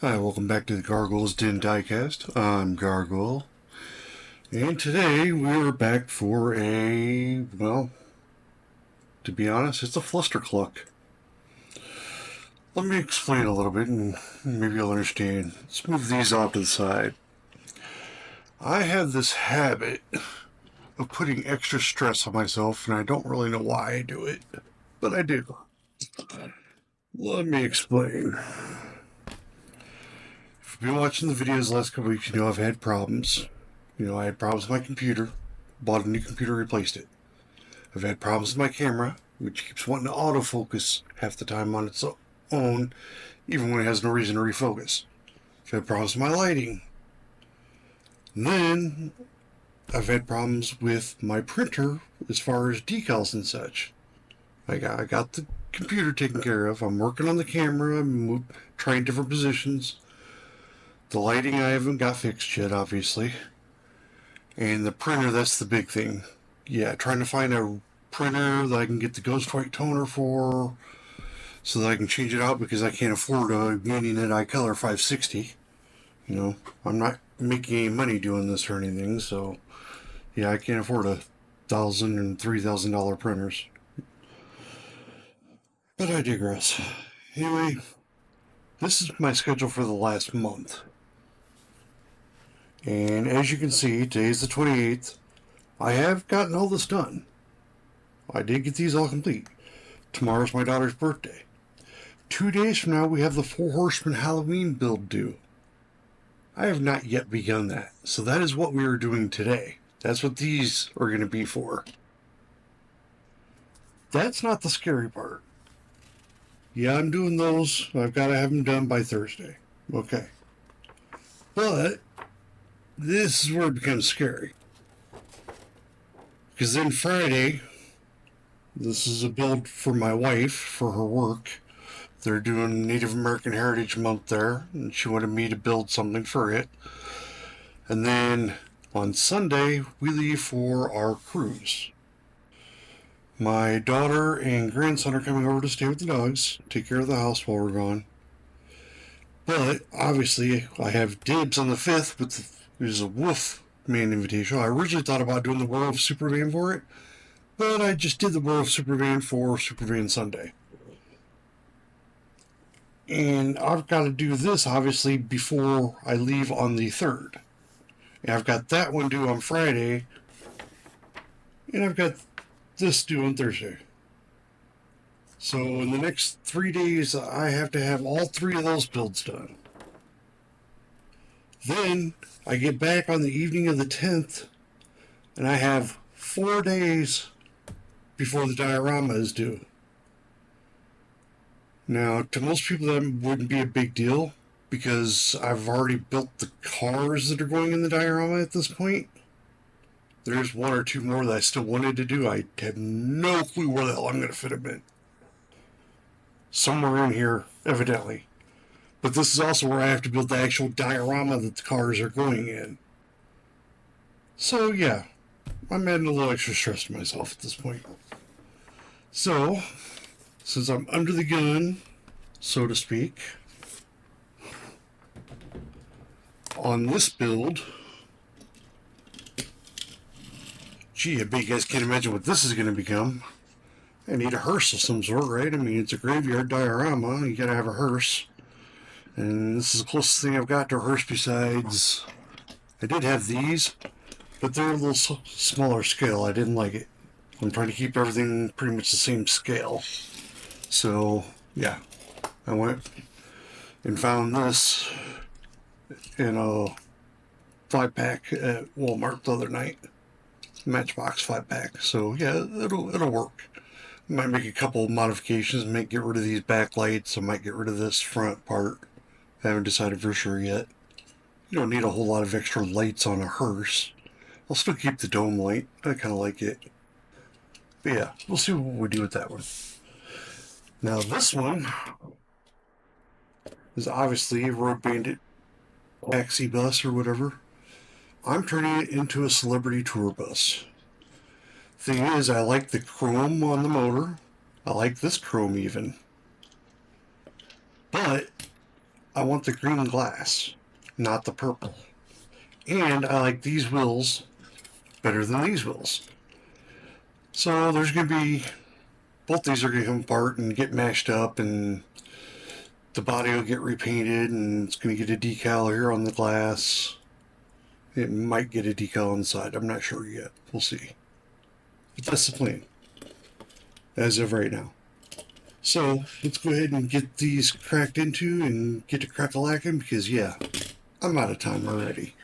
Hi, welcome back to the Gargoyles Den Diecast. I'm Gargoyle, and today we're back for well, to be honest, it's a flustercluck. Let me explain a little bit and maybe you'll understand. Let's move these off to the side. I have this habit of putting extra stress on myself, and I don't really know why I do it, but I do. Let me explain. If you've been watching the videos the last couple weeks, you know I've had problems. I had problems with my computer, bought a new computer, replaced it. I've had problems with my camera, which keeps wanting to autofocus half the time on its own, even when it has no reason to refocus. I've had problems with my lighting. And then I've had problems with my printer as far as decals and such. I got the computer taken care of. I'm working on the camera. I'm trying different positions. The lighting I haven't got fixed yet, obviously. And the printer, that's the big thing. Yeah, trying to find a printer that I can get the ghost white toner for so that I can change it out because I can't afford a Unionit iColor 560. I'm not making any money doing this or anything, so yeah, I can't afford $1,000 and $3,000 printers. But I digress. Anyway, this is my schedule for the last month. And as you can see, today's the 28th. I have gotten all this done. I did get these all complete. Tomorrow's my daughter's birthday. 2 days from now, we have the Four Horsemen Halloween build due. I have not yet begun that, so that is what we are doing today. That's what these are going to be for. That's not the scary part. Yeah, I'm doing those. I've got to have them done by Thursday. Okay. But this is where it becomes scary. Because then Friday, this is a build for my wife for her work. They're doing Native American Heritage Month there, and she wanted me to build something for it. And then on Sunday, we leave for our cruise. My daughter and grandson are coming over to stay with the dogs, take care of the house while we're gone. But obviously, I have dibs on the 5th, but there's a Wolf Man invitation. I originally thought about doing the Werewolf Supervan for it, but I just did the Werewolf Supervan for Supervan Sunday. And I've got to do this, obviously, before I leave on the 3rd. And I've got that one due on Friday, and I've got this due on Thursday. So in the next 3 days, I have to have all 3 of those builds done. Then I get back on the evening of the 10th, and I have 4 days before the diorama is due. Now, to most people, that wouldn't be a big deal because I've already built the cars that are going in the diorama at this point. There's 1 or 2 more that I still wanted to do. I have no clue where the hell I'm going to fit them in. Somewhere in here, evidently. But this is also where I have to build the actual diorama that the cars are going in. So, yeah, I'm adding a little extra stress to myself at this point. So, since I'm under the gun, so to speak, on this build, gee, I bet you guys can't imagine what this is going to become. I need a hearse of some sort, right? I mean, it's a graveyard diorama. You gotta have a hearse. And this is the closest thing I've got to a hearse besides... I did have these, but they're a little smaller scale. I didn't like it. I'm trying to keep everything pretty much the same scale. So, yeah. I went and found this in a 5-pack at Walmart the other night. Matchbox 5-pack. So, yeah, it'll work. Might make a couple modifications, might get rid of these backlights, I might get rid of this front part. I haven't decided for sure yet. You don't need a whole lot of extra lights on a hearse. I'll still keep the dome light, I kind of like it. But yeah, we'll see what we do with that one. Now this one is obviously a Road Bandit Taxi bus or whatever. I'm turning it into a celebrity tour bus. Thing is, I like the chrome on the motor. I like this chrome even. But I want the green glass, not the purple. And I like these wheels better than these wheels. So there's going to be, both these are going to come apart and get mashed up, and the body will get repainted, and it's going to get a decal here on the glass. It might get a decal on the side. I'm not sure yet. We'll see. But that's the plan as of right now. So let's go ahead and get these cracked into and get to crack-a-lacking, because yeah, I'm out of time already.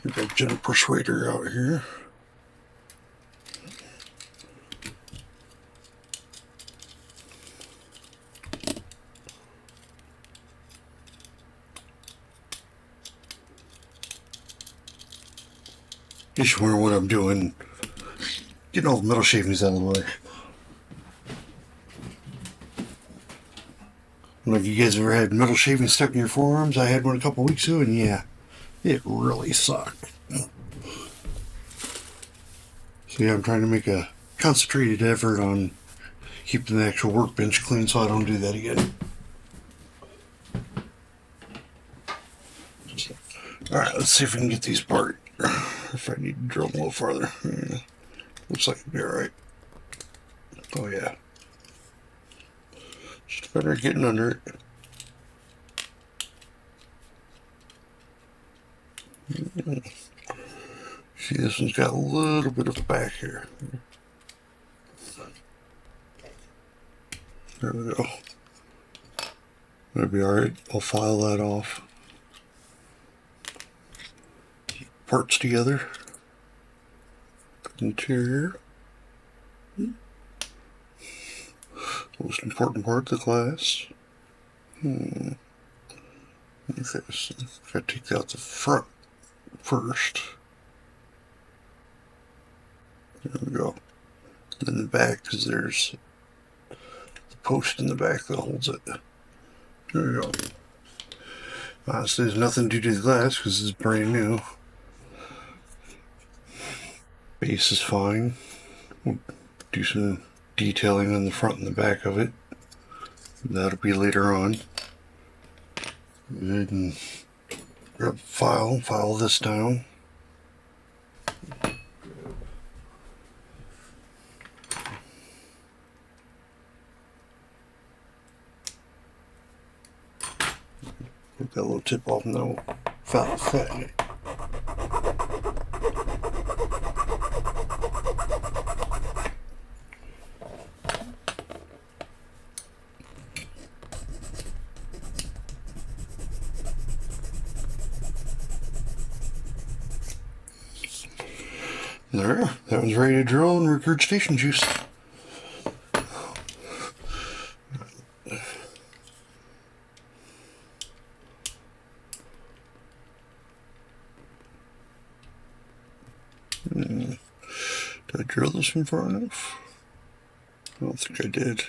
We've got Gentle Persuader out here. Just wondering what I'm doing. Getting all the metal shavings out of the way. I don't know if you guys ever had metal shavings stuck in your forearms. I had one a couple weeks ago, and yeah, it really sucked. So yeah, I'm trying to make a concentrated effort on keeping the actual workbench clean so I don't do that again. Alright, let's see if we can get these apart. If I need to drill them a little farther. Yeah, looks like it'll be alright. Oh yeah. Just better getting under it. See, this one's got a little bit of back here. There we go. That'll be alright. I'll file that off. Parts together. Interior. Most important part of the glass. Okay, so gotta take out the front first. There we go. Then the back, because there's the post in the back that holds it. There we go. So there's nothing to do to the glass because it's brand new. Base is fine. We'll do some detailing on the front and the back of it. That'll be later on. Go ahead and grab file this down. Put that little tip off and then we'll fatten it. There, that one's ready to drill and regurgitation juice. Did I drill this one far enough? I don't think I did.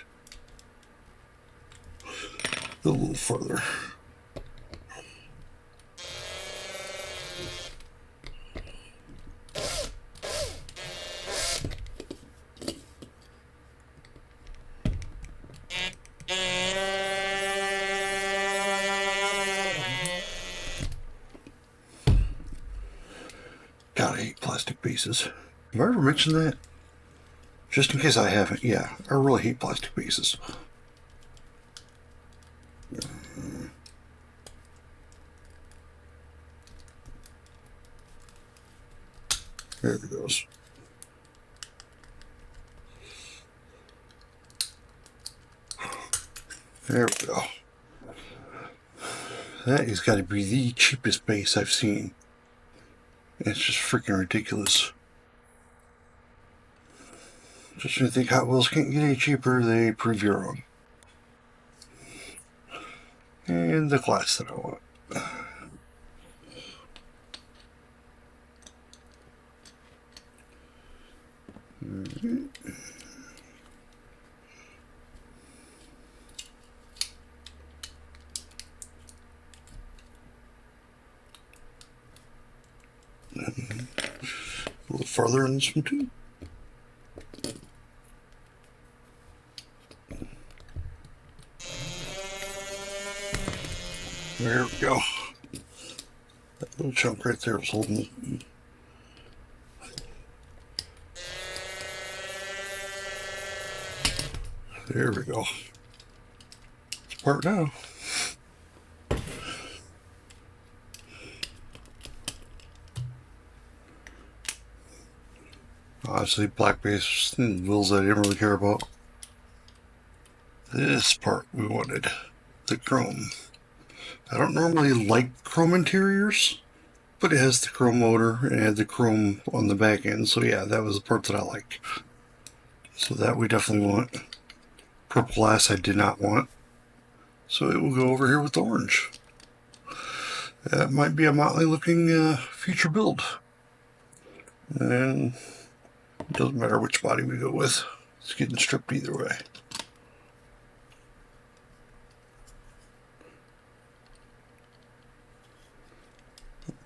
A little further. God, I hate plastic bases. Have I ever mentioned that? Just in case I haven't, yeah, I really hate plastic bases. There it goes. There we go. That has got to be the cheapest base I've seen. It's just freaking ridiculous. Just when you think Hot Wheels can't get any cheaper, they prove you wrong. and the glass that I want. A little farther in this one too. There we go. That little chunk right there was holding it. There we go. It's apart now. Honestly, black base and wheels I didn't really care about. This part we wanted. The chrome. I don't normally like chrome interiors, but it has the chrome motor and it had the chrome on the back end. So yeah, that was the part that I liked. So that we definitely want. Purple glass I did not want. So it will go over here with the orange. That might be a motley looking future build. And it doesn't matter which body we go with. It's getting stripped either way.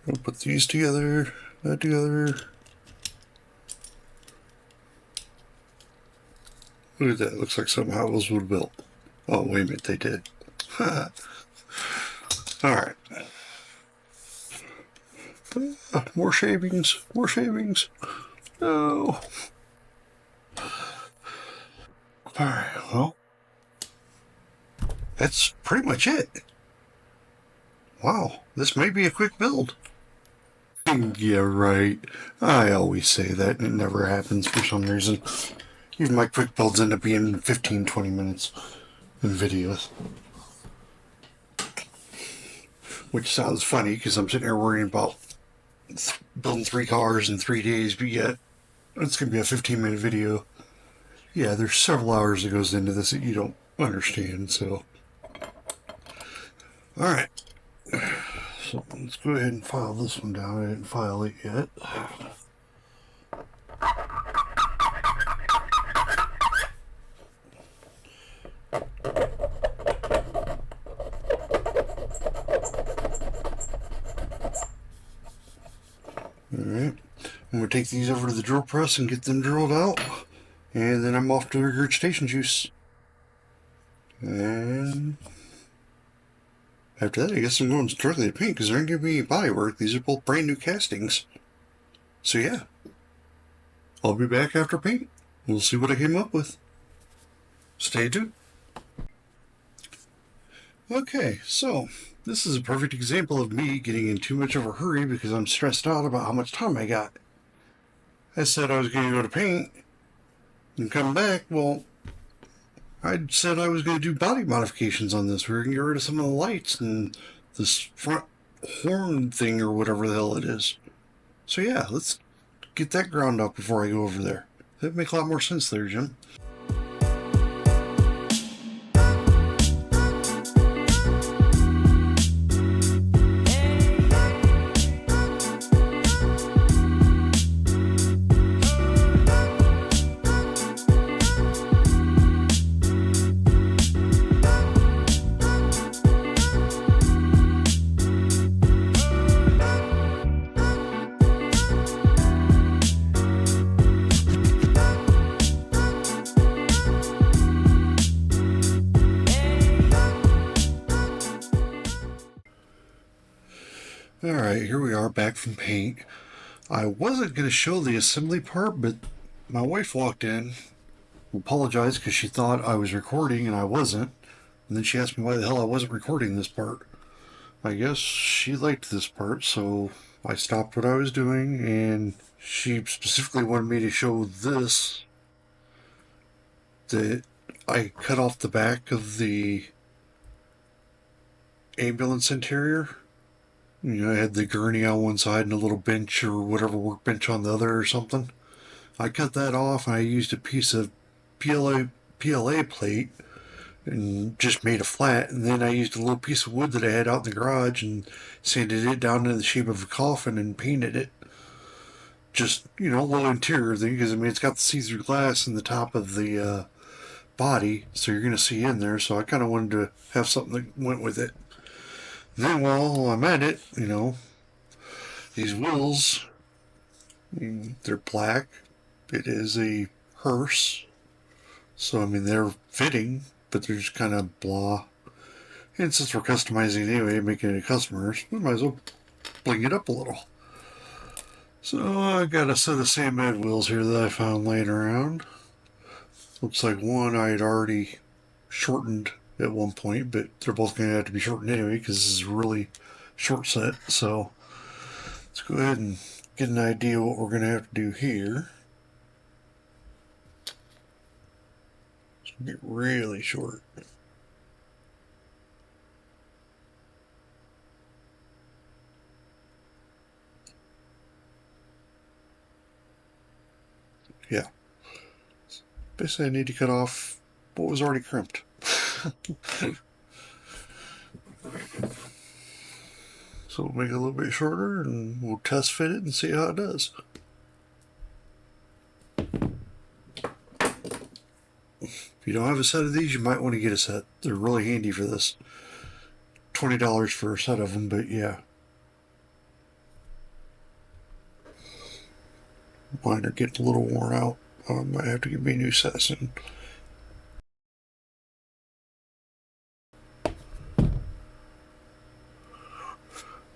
I'll put these together, that together. Look at that, looks like something Hot Wheels would have built. Oh, wait a minute, they did. Alright. More shavings, more shavings. No. Alright, well, that's pretty much it. Wow, this may be a quick build. Yeah, right. I always say that, and it never happens for some reason. Even my quick builds end up being 15-20 minutes in videos. Which sounds funny, because I'm sitting here worrying about building 3 cars in 3 days, but yet it's going to be a 15-minute video. Yeah, there's several hours that goes into this that you don't understand, so. Alright. So let's go ahead and file this one down. I didn't file it yet. Alright. I'm going to take these over to the drill press and get them drilled out. And then I'm off to regurgitation juice. And after that, I guess I'm going directly to paint because there ain't going to be any body work. These are both brand new castings. So yeah, I'll be back after paint. We'll see what I came up with. Stay tuned. Okay, so this is a perfect example of me getting in too much of a hurry because I'm stressed out about how much time I got. I said I was going to go to paint and come back. Well, I said I was going to do body modifications on this. We were going to get rid of some of the lights and this front horn thing or whatever the hell it is. So yeah, let's get that ground up before I go over there. That'd make a lot more sense there, Jim. Alright, here we are back from paint. I wasn't going to show the assembly part, but my wife walked in, apologized because she thought I was recording and I wasn't, and then she asked me why the hell I wasn't recording this part. I guess she liked this part, so I stopped what I was doing, and she specifically wanted me to show this, that I cut off the back of the ambulance interior. You know, I had the gurney on one side and a little bench or whatever workbench on the other or something. I cut that off and I used a piece of PLA plate and just made it flat. And then I used a little piece of wood that I had out in the garage and sanded it down into the shape of a coffin and painted it. Just, a little interior thing because, it's got the see through glass in the top of the body, so you're going to see in there. So I kind of wanted to have something that went with it. Then while I'm at it, these wheels, they're black. It is a hearse. So, they're fitting, but they're just kind of blah. And since we're customizing it anyway, making it customers, we might as well bling it up a little. So I got a set of Sandman wheels here that I found laying around. Looks like one I had already shortened at one point, but they're both going to have to be shortened anyway because this is a really short set. So let's go ahead and get an idea what we're going to have to do here. It's going to get really short. Yeah. Basically, I need to cut off what was already crimped. So we'll make it a little bit shorter and we'll test fit it and see how it does. If you don't have a set of these, you might want to get a set. They're really handy for this. $20 for a set of them, but yeah. Mine are getting a little worn out. I might have to get me a new set soon.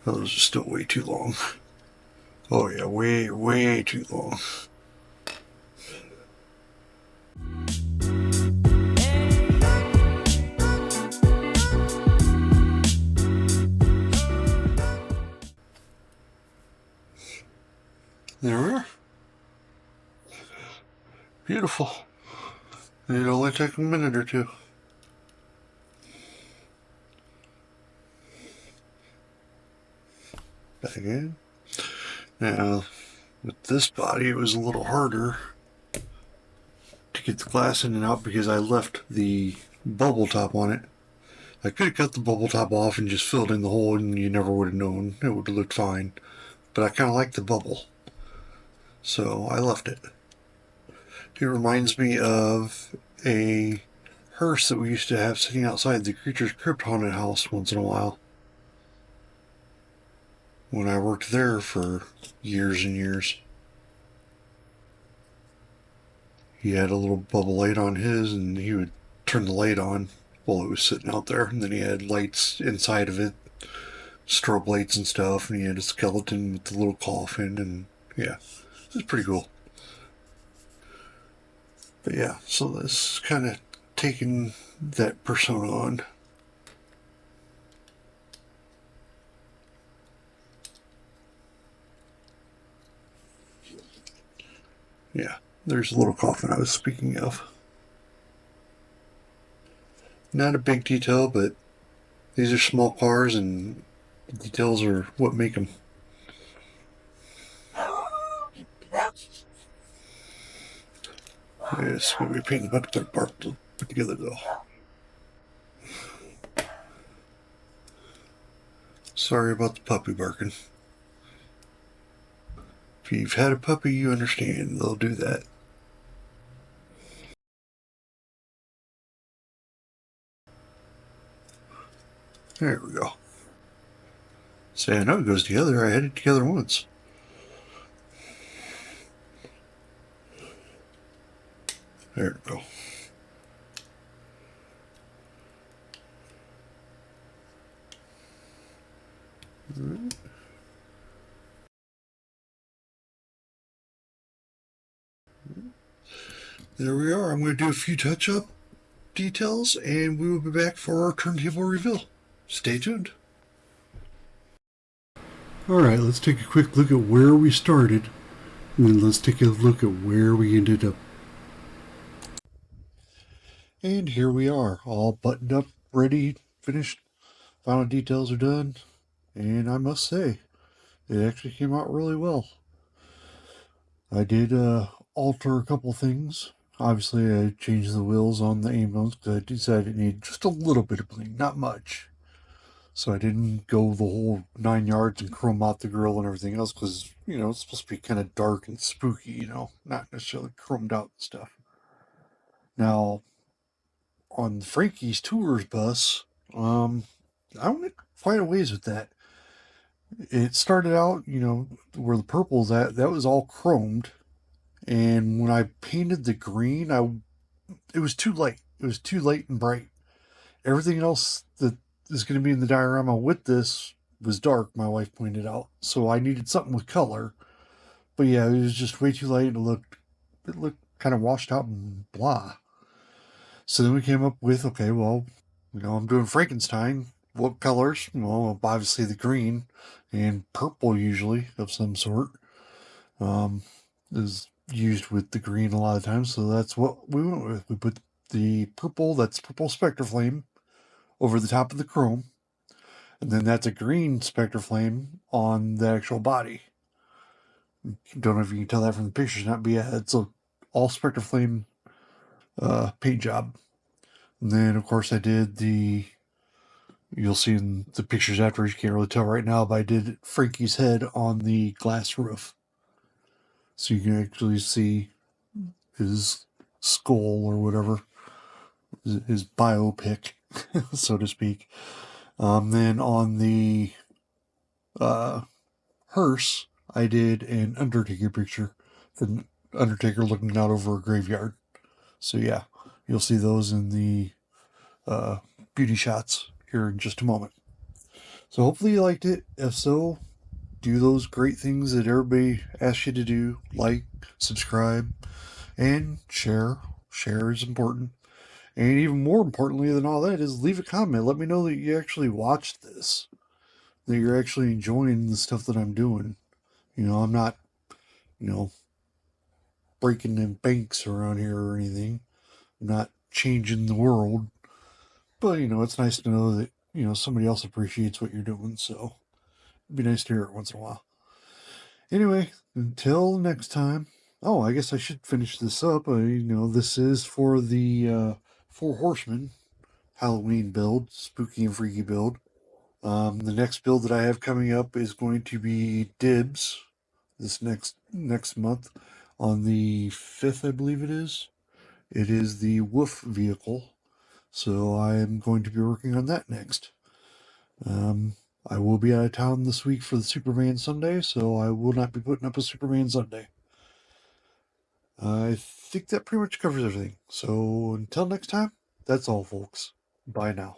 Those are still way too long. Oh yeah, way, way too long. There we are. Beautiful. It'll only take a minute or two. Back in. Now, with this body, it was a little harder to get the glass in and out because I left the bubble top on it. I could have cut the bubble top off and just filled in the hole and you never would have known. It would have looked fine. But I kind of like the bubble. So I left it. It reminds me of a hearse that we used to have sitting outside the Creature's Crypt haunted house once in a while. When I worked there for years and years. He had a little bubble light on his and he would turn the light on while it was sitting out there. And then he had lights inside of it, strobe lights and stuff. And he had a skeleton with the little coffin. And yeah, it was pretty cool. But yeah, so this kind of taking that persona on. Yeah, there's a little coffin I was speaking of. Not a big detail, but these are small cars and details are what make them. It's going to be a pain in the butt to put together though. Sorry about the puppy barking. If you've had a puppy, you understand. They'll do that. There we go. See, I know it goes together. I had it together once. There we go. Right. There we are. I'm going to do a few touch-up details, and we will be back for our turntable reveal. Stay tuned. Alright, let's take a quick look at where we started, and then let's take a look at where we ended up. And here we are, all buttoned up, ready, finished. Final details are done, and I must say, it actually came out really well. I did alter a couple things Obviously, I changed the wheels on the ambulance because I decided it needed just a little bit of bling, not much. So I didn't go the whole 9 yards and chrome out the grill and everything else because, it's supposed to be kind of dark and spooky, not necessarily chromed out and stuff. Now, on the Frankies Tours bus, I went quite a ways with that. It started out, where the purple's at, that was all chromed. And when I painted the green, it was too late. It was too late and bright. Everything else that is going to be in the diorama with this was dark, my wife pointed out. So I needed something with color. But yeah, it was just way too late. It looked kind of washed out and blah. So then we came up with, okay, well, I'm doing Frankenstein. What colors? Well, obviously the green and purple usually of some sort is used with the green a lot of times. So that's what we went with. We put the purple, that's purple Spectre Flame, over the top of the chrome. And then that's a green Spectre Flame on the actual body. Don't know if you can tell that from the pictures, not, but yeah, it's a all Spectre Flame paint job. And then, of course, I did you'll see in the pictures after, you can't really tell right now, but I did Frankie's head on the glass roof. So you can actually see his skull or whatever, his biopic, so to speak. Then on the hearse, I did an Undertaker picture, the Undertaker looking out over a graveyard. So yeah, you'll see those in the beauty shots here in just a moment. So hopefully you liked it. If so, do those great things that everybody asks you to do, like, subscribe, and share. Share is important. And even more importantly than all that is leave a comment. Let me know that you actually watched this, that you're actually enjoying the stuff that I'm doing. I'm not, you know, breaking in banks around here or anything. I'm not changing the world. But, it's nice to know that, somebody else appreciates what you're doing. So it'd be nice to hear it once in a while. Anyway, until next time. Oh, I guess I should finish this up. This is for the Four Horsemen Halloween build, spooky and freaky build. The next build that I have coming up is going to be Dibs this next month on the 5th, I believe it is. It is the Woof vehicle, so I am going to be working on that next. I will be out of town this week for the Superman Sunday, so I will not be putting up a Superman Sunday. I think that pretty much covers everything. So until next time, that's all, folks. Bye now.